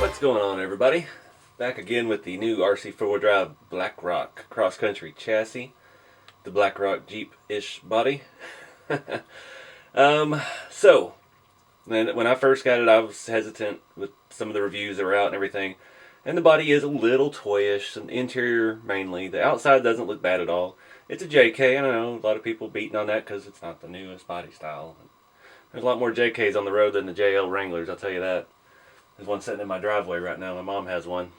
What's going on, everybody? Back again with the new RC4wd Black Rock cross-country chassis, the Black Rock Jeep-ish body. So when I first got it, I was hesitant with some of the reviews that were out and everything, and the body is a little toyish, and the interior mainly. The outside doesn't look bad at all. It's a JK. I know a lot of people beating on that because it's not the newest body style. There's a lot more JKs on the road than the JL Wranglers, I'll tell you that. There's one sitting in my driveway right now. My mom has one.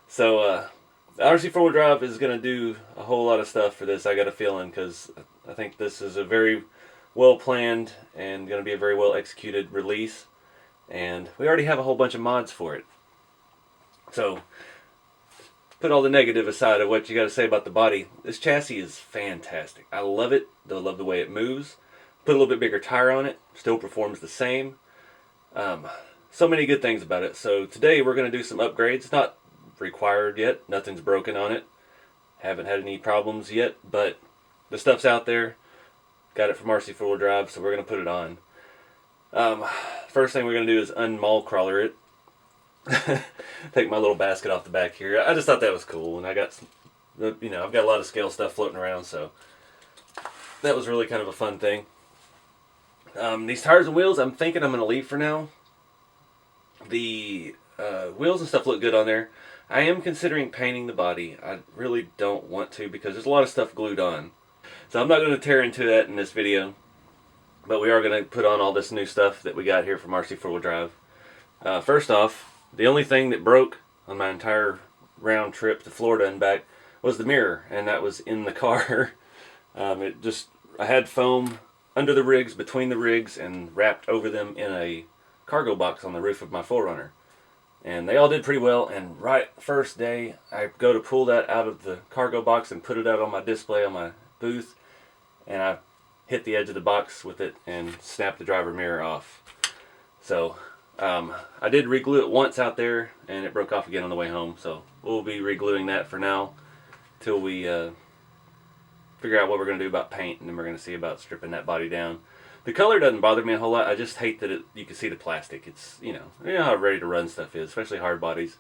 So, the RC4wd is going to do a whole lot of stuff for this, I got a feeling, because I think this is a very well planned and going to be a very well executed release. And we already have a whole bunch of mods for it. So, put all the negative aside of what you got to say about the body. This chassis is fantastic. I love it. I love the way it moves. Put a little bit bigger tire on it. Still performs the same. So many good things about it. So today we're going to do some upgrades. It's not required yet. Nothing's broken on it. Haven't had any problems yet, but the stuff's out there. Got it from RC4wd, so we're going to put it on. First thing we're going to do is unmall crawler it. Take my little basket off the back here. I just thought that was cool, and I got some, I've got a lot of scale stuff floating around, so that was really kind of a fun thing. These tires and wheels, I'm thinking I'm going to leave for now. The wheels and stuff look good on there. I am considering painting the body. I really don't want to because there's a lot of stuff glued on. So I'm not going to tear into that in this video. But we are going to put on all this new stuff that we got here from RC4wd. First off, the only thing that broke on my entire round trip to Florida and back was the mirror. And that was in the car. I had foam under the rigs, between the rigs, and wrapped over them in a cargo box on the roof of my 4Runner. And they all did pretty well, and right first day, I go to pull that out of the cargo box and put it out on my display on my booth, and I hit the edge of the box with it and snapped the driver mirror off. So, I did re-glue it once out there, and it broke off again on the way home, so we'll be re-gluing that for now, till we figure out what we're going to do about paint, and then we're going to see about stripping that body down. The color doesn't bother me a whole lot. I just hate that you can see the plastic. It's, you know how ready to run stuff is, especially hard bodies.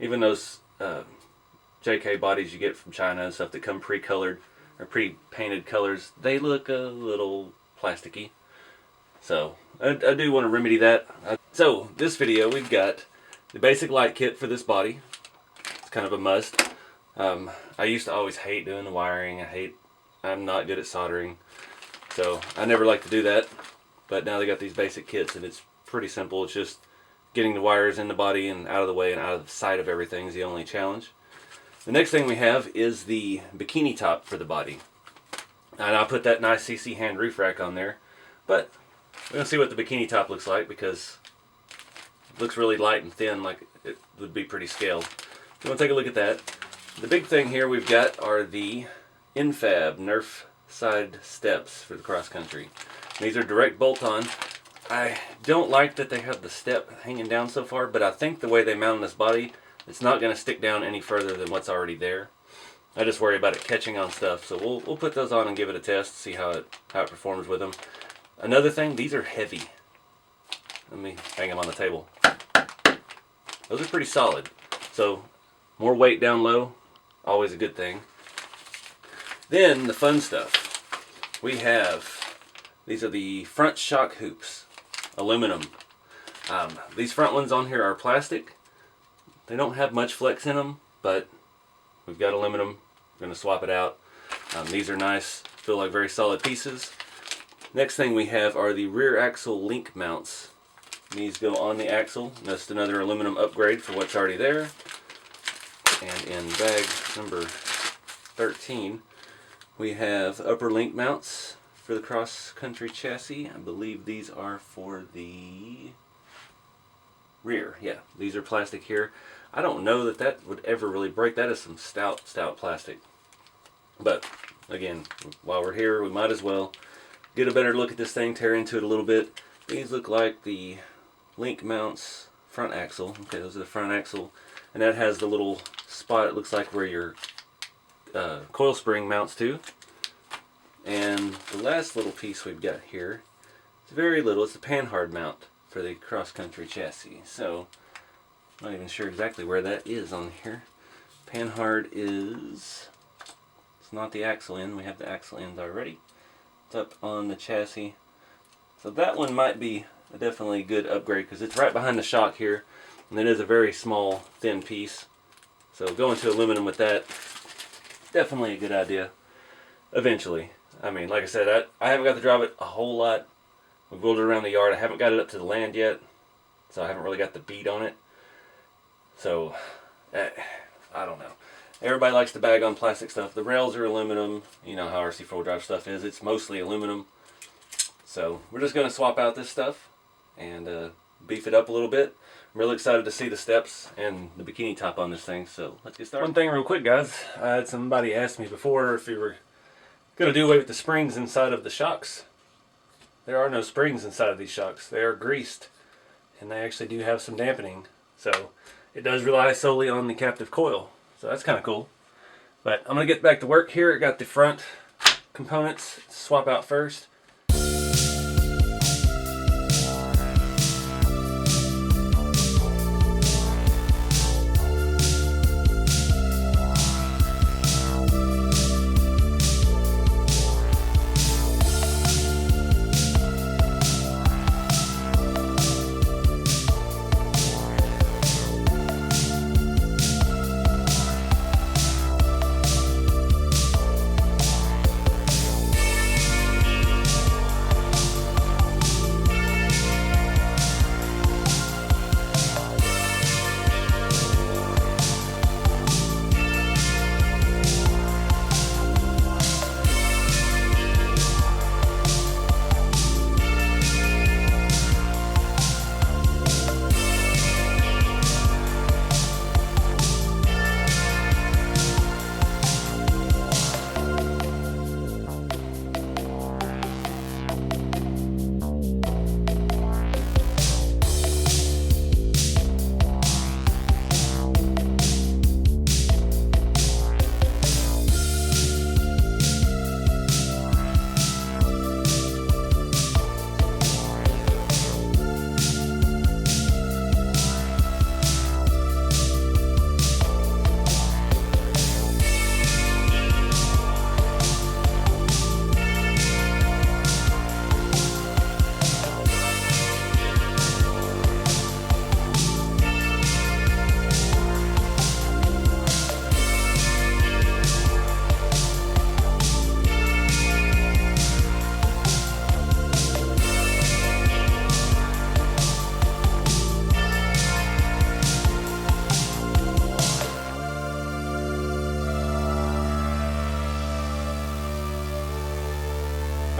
Even those JK bodies you get from China and stuff that come pre-colored or pre-painted colors, they look a little plasticky. So I do want to remedy that. So this video, we've got the basic light kit for this body. It's kind of a must. I used to always hate doing the wiring. I'm not good at soldering, so I never like to do that. But now they got these basic kits, and it's pretty simple. It's just getting the wires in the body and out of the way and out of the sight of everything is the only challenge. The next thing we have is the bikini top for the body, and I'll put that nice CC hand roof rack on there. But we're gonna see what the bikini top looks like because it looks really light and thin, like it would be pretty scaled. So we'll take a look at that. The big thing here we've got are the nfab Nerf side steps for the cross country. These are direct bolt on. I don't like that they have the step hanging down so far, but I think the way they mount on this body, it's not going to stick down any further than what's already there. I just worry about it catching on stuff, so we'll put those on and give it a test, see how it performs with them. Another thing, these are heavy. Let me hang them on the table. Those are pretty solid. So more weight down low, always a good thing. Then the fun stuff. We have, these are the front shock hoops, aluminum. These front ones on here are plastic. They don't have much flex in them, but we've got aluminum. We're going to swap it out. These are nice, feel like very solid pieces. Next thing we have are the rear axle link mounts. These go on the axle. Just another aluminum upgrade for what's already there. And in bag number 13, we have upper link mounts for the cross-country chassis. I believe these are for the rear. Yeah, these are plastic here. I don't know that would ever really break. That is some stout plastic. But, again, while we're here, we might as well get a better look at this thing, tear into it a little bit. These look like the link mounts front axle. Okay, those are the front axle. And that has the little spot, it looks like, where your coil spring mounts to. And the last little piece we've got here, it's very little, it's a panhard mount. for the cross-country chassis. So, not even sure exactly where that is on here. Panhard is, it's not the axle end, we have the axle end already. It's up on the chassis. So that one might be a definitely good upgrade because it's right behind the shock here. And it is a very small, thin piece. So going to aluminum with that, definitely a good idea eventually. I mean, like I said, I haven't got to drive it a whole lot. We've wheeled it around the yard. I haven't got it up to the land yet, so I haven't really got the beat on it. So, I don't know. Everybody likes to bag on plastic stuff. The rails are aluminum. You know how RC4 drive stuff is. It's mostly aluminum. So, we're just going to swap out this stuff and beef it up a little bit. I'm really excited to see the steps and the bikini top on this thing, so let's get started. One thing real quick, guys. I had somebody ask me before if we were going to do away with the springs inside of the shocks. There are no springs inside of these shocks. They are greased, and they actually do have some dampening. So it does rely solely on the captive coil. So that's kind of cool. But I'm going to get back to work here. I got the front components to swap out first.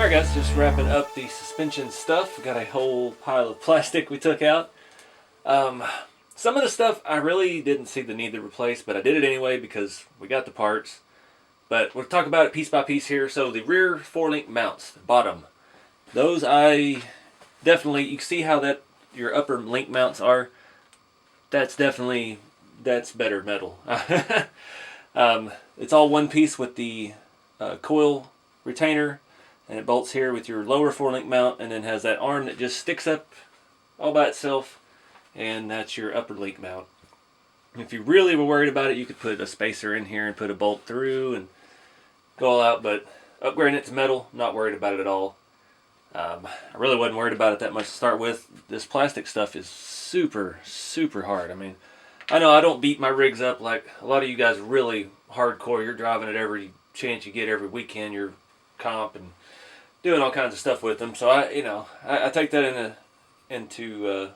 Alright guys, just wrapping up the suspension stuff. We got a whole pile of plastic we took out. Some of the stuff I really didn't see the need to replace, but I did it anyway because we got the parts. But we'll talk about it piece by piece here. So the rear 4-link mounts, the bottom, those I definitely, you can see how that your upper link mounts are. That's better metal. It's all one piece with the coil retainer, and it bolts here with your lower 4-link mount, and then has that arm that just sticks up all by itself, and that's your upper link mount. If you really were worried about it, you could put a spacer in here and put a bolt through and go all out, but upgrading it to metal, not worried about it at all. I really wasn't worried about it that much to start with. This plastic stuff is super, super hard. I mean, I know I don't beat my rigs up like a lot of you guys really hardcore. You're driving it every chance you get, every weekend. You're comp and doing all kinds of stuff with them. So I take that into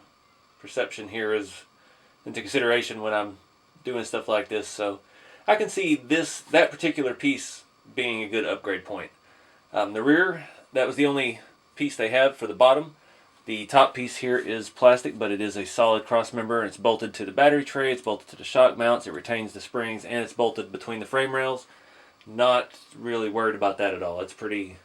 perception here into consideration when I'm doing stuff like this. So I can see that particular piece being a good upgrade point. The rear, that was the only piece they have for the bottom. The top piece here is plastic, but it is a solid cross member. It's bolted to the battery tray, it's bolted to the shock mounts, it retains the springs, and it's bolted between the frame rails. Not really worried about that at all. It's pretty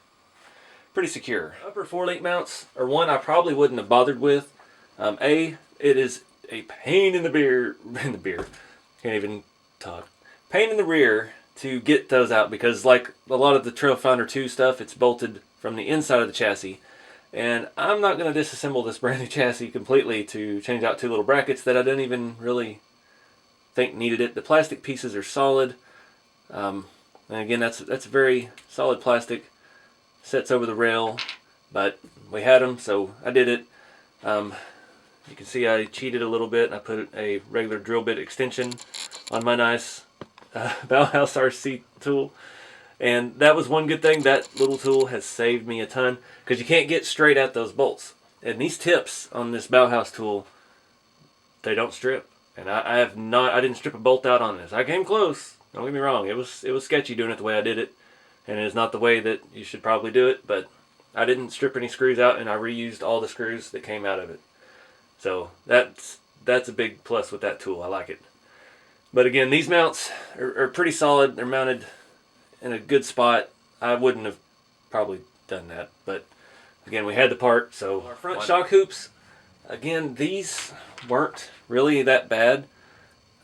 secure. Upper 4-link mounts are one I probably wouldn't have bothered with. It is a pain in the beer. Can't even talk. Pain in the rear to get those out because, like a lot of the Trailfinder 2 stuff, it's bolted from the inside of the chassis. And I'm not going to disassemble this brand new chassis completely to change out 2 little brackets that I didn't even really think needed it. The plastic pieces are solid. And again, that's very solid plastic. Sets over the rail, but we had them, so I did it. You can see I cheated a little bit. I put a regular drill bit extension on my nice Bauhaus RC tool. And that was one good thing. That little tool has saved me a ton, because you can't get straight at those bolts. And these tips on this Bauhaus tool, they don't strip. And I didn't strip a bolt out on this. I came close. Don't get me wrong. It was sketchy doing it the way I did it. And it is not the way that you should probably do it. But I didn't strip any screws out, and I reused all the screws that came out of it. So that's a big plus with that tool. I like it. But again, these mounts are pretty solid. They're mounted in a good spot. I wouldn't have probably done that, but again, we had the part. So our front shock hoops, again, these weren't really that bad.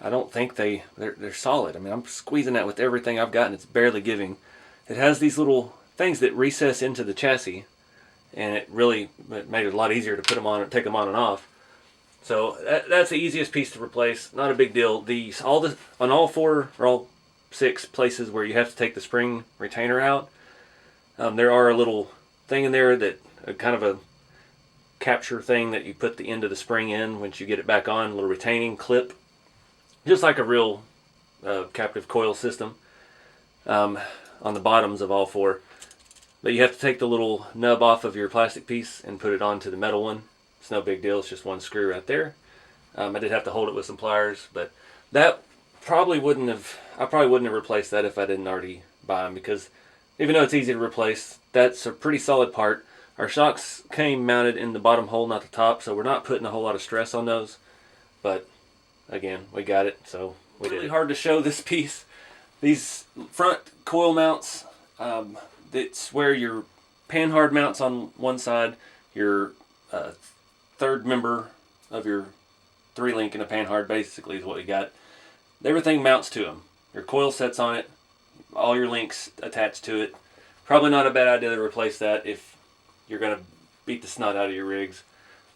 I don't think they're solid. I mean, I'm squeezing that with everything I've got, and it's barely giving. It has these little things that recess into the chassis, and it made it a lot easier to put them on and take them on and off. So that's the easiest piece to replace. Not a big deal. On all 4 or all 6 places where you have to take the spring retainer out, there are a little thing in there that kind of a capture thing that you put the end of the spring in once you get it back on, a little retaining clip, just like a real captive coil system, on the bottoms of all 4. But you have to take the little nub off of your plastic piece and put it onto the metal one. It's no big deal. It's just one screw right there. I did have to hold it with some pliers, but that I probably wouldn't have replaced that if I didn't already buy them, because even though it's easy to replace, that's a pretty solid part. Our shocks came mounted in the bottom hole, not the top, so we're not putting a whole lot of stress on those. But again, we got it, so we did. It's really hard to show this piece. These front coil mounts, it's where your panhard mounts on one side, your third member of your 3-link and a panhard basically is what you got. Everything mounts to them. Your coil sets on it, all your links attached to it. Probably not a bad idea to replace that if you're going to beat the snot out of your rigs.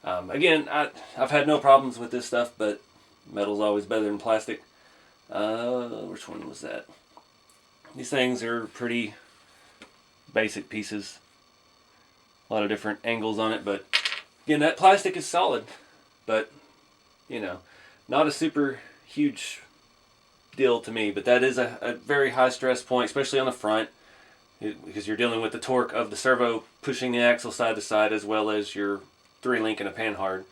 Again, I've had no problems with this stuff, but metal's always better than plastic. Which one was that? These things are pretty basic pieces. A lot of different angles on it, but again, that plastic is solid, but not a super huge deal to me. But that is a very high stress point, especially on the front, because you're dealing with the torque of the servo pushing the axle side to side, as well as your 3-link and a panhard.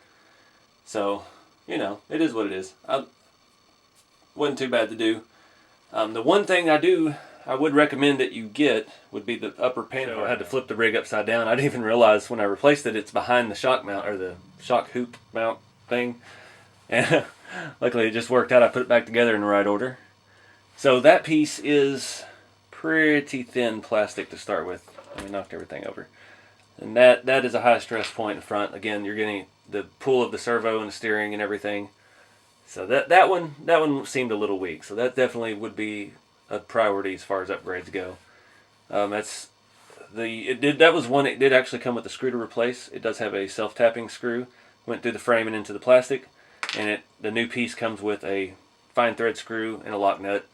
So it is what it is. Wasn't too bad to do. The one thing I would recommend that you get would be the upper panhard. So I had to flip the rig upside down. I didn't even realize when I replaced it, it's behind the shock mount, or the shock hoop mount thing. And luckily it just worked out. I put it back together in the right order. So that piece is pretty thin plastic to start with. We knocked everything over. And that is a high stress point in front. Again, you're getting the pull of the servo and the steering and everything. So that one seemed a little weak. So that definitely would be a priority as far as upgrades go. It did actually come with a screw to replace. It does have a self-tapping screw. Went through the frame and into the plastic, and the new piece comes with a fine thread screw and a lock nut,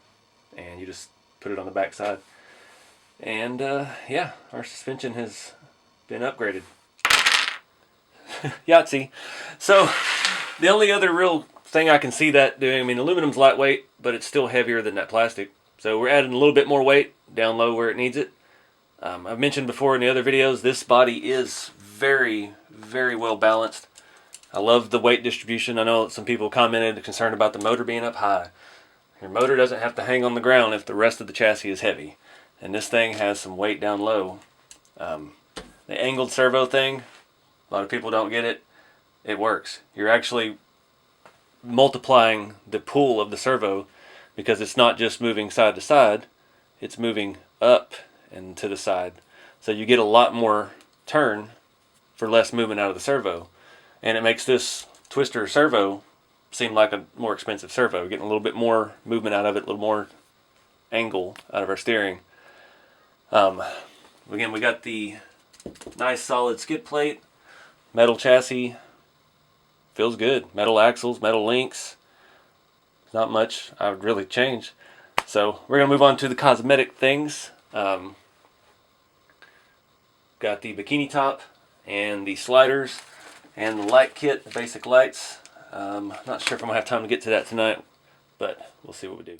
and you just put it on the back side. And yeah, our suspension has been upgraded. Yahtzee. So the only other real thing I can see that doing, I mean, aluminum's lightweight, but it's still heavier than that plastic. So we're adding a little bit more weight down low where it needs it. I've mentioned before in the other videos, this body is very, very well balanced. I love the weight distribution. I know some people commented concerned about the motor being up high. Your motor doesn't have to hang on the ground if the rest of the chassis is heavy. And this thing has some weight down low. The angled servo thing, a lot of people don't get it. It works. You're actually multiplying the pull of the servo, because it's not just moving side to side, it's moving up and to the side. So you get a lot more turn for less movement out of the servo. And it makes this twister servo seem like a more expensive servo. Getting a little bit more movement out of it, a little more angle out of our steering. Again, we got the Nice solid skid plate, metal chassis, feels good. Metal axles, metal links. Not much I would really change. So we're gonna move on to the cosmetic things. Got the bikini top and the sliders and the light kit, the basic lights. Not sure if I'm gonna have time to get to that tonight, but we'll see what we do.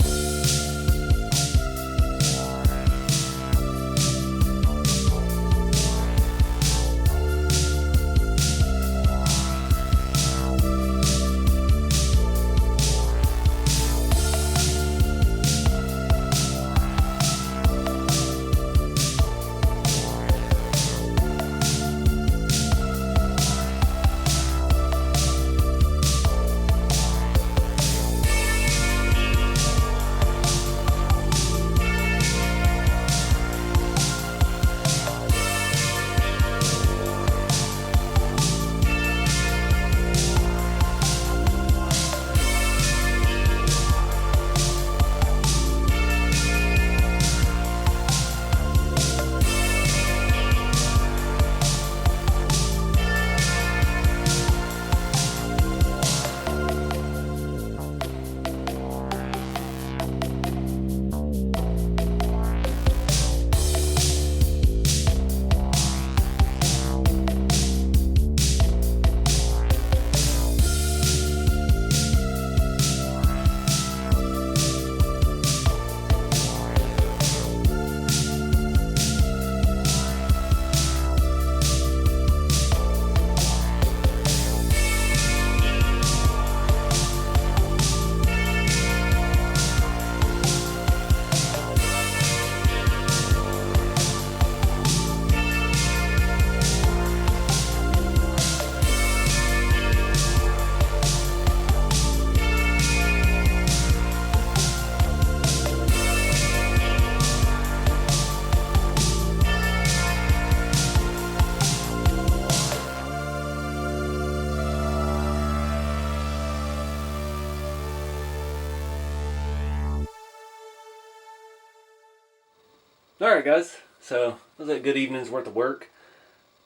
Alright guys, so that was a good evening's worth of work.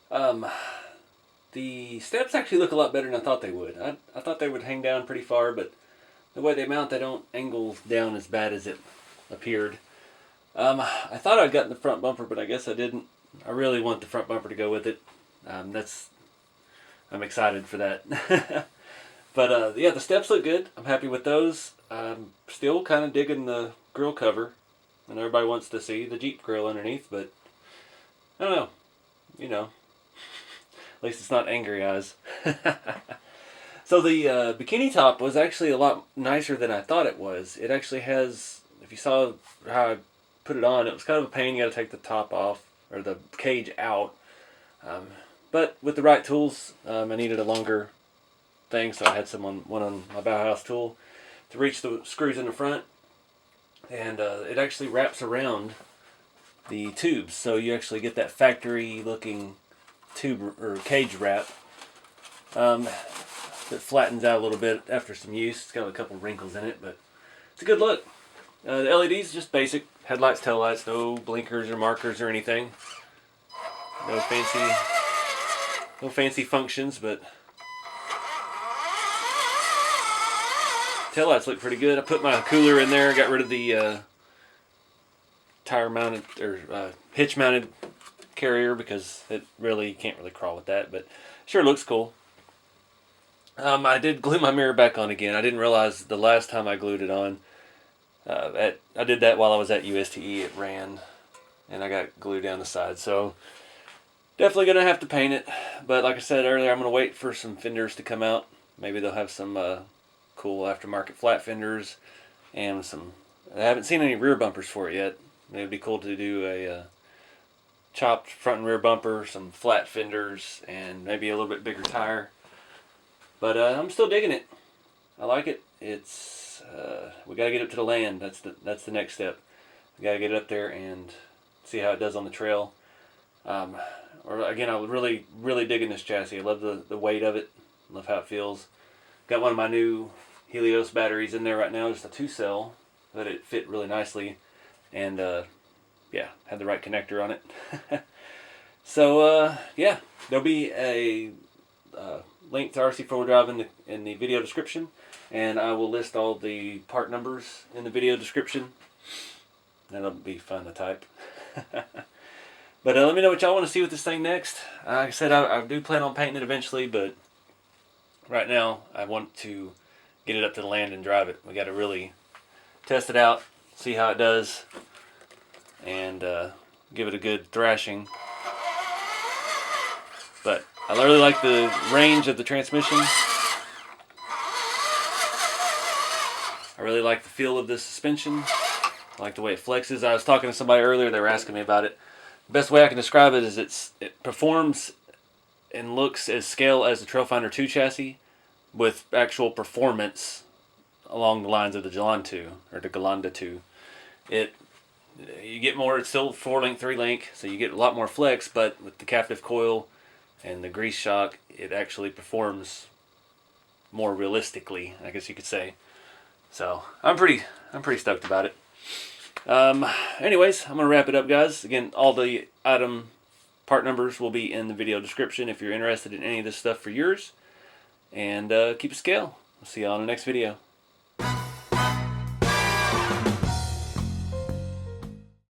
The steps actually look a lot better than I thought they would. I thought they would hang down pretty far, but the way they mount, they don't angle down as bad as it appeared. I thought I'd gotten the front bumper, but I guess I didn't. I really want the front bumper to go with it. I'm excited for that. But yeah, the steps look good. I'm happy with those. I'm still kind of digging the grill cover. And everybody wants to see the Jeep grill underneath, but I don't know. You know, at least it's not angry eyes. So the bikini top was actually a lot nicer than I thought it was. It actually has, if you saw how I put it on, it was kind of a pain. You got to take the top off, or the cage out. But with the right tools, I needed a longer thing, so I had one on my Bauhaus tool to reach the screws in the front. And it actually wraps around the tubes, so you actually get that factory looking tube or cage wrap that flattens out a little bit after some use. It's got a couple wrinkles in it, but it's a good look. The LEDs just basic headlights, taillights, no blinkers or markers or anything. No fancy functions, but taillights look pretty good. I put my cooler in there, got rid of the tire mounted or hitch mounted carrier because it really, you can't really crawl with that, but sure looks cool. I did glue my mirror back on again. I didn't realize the last time I glued it on. I did that while I was at USTE. It ran and I got glue down the side, so definitely gonna have to paint it. But like I said earlier, I'm gonna wait for some fenders to come out. Maybe they'll have some cool aftermarket flat fenders and some. I haven't seen any rear bumpers for it yet. It would be cool to do a chopped front and rear bumper, some flat fenders, and maybe a little bit bigger tire. But I'm still digging it. I like it. It's we got to get it to the land. That's the next step. We got to get it up there and see how it does on the trail. Or again, I was really digging this chassis. I love the weight of it. Love how it feels. Got one of my new Helios batteries in there right now, just a 2-cell, but it fit really nicely, and yeah, had the right connector on it. So yeah, there'll be a link to RC4wd drive in the video description, and I will list all the part numbers in the video description. That'll be fun to type. But let me know what y'all want to see with this thing next. Like I said, I do plan on painting it eventually, but right now I want to get it up to the land and drive it. We got to really test it out, see how it does, and give it a good thrashing. But I really like the range of the transmission. I really like the feel of the suspension. I like the way it flexes. I was talking to somebody earlier, they were asking me about it. The best way I can describe it is it performs and looks as scale as the Trailfinder 2 chassis, with actual performance along the lines of the Galan 2 or the Galanda 2. You get more. It's still 4-link, 3-link, so you get a lot more flex. But with the captive coil and the grease shock, it actually performs more realistically, I guess you could say. So I'm pretty stoked about it. Anyways, I'm gonna wrap it up, guys. Again, all the item part numbers will be in the video description if you're interested in any of this stuff for yours. And keep it scale. I'll see you all in the next video.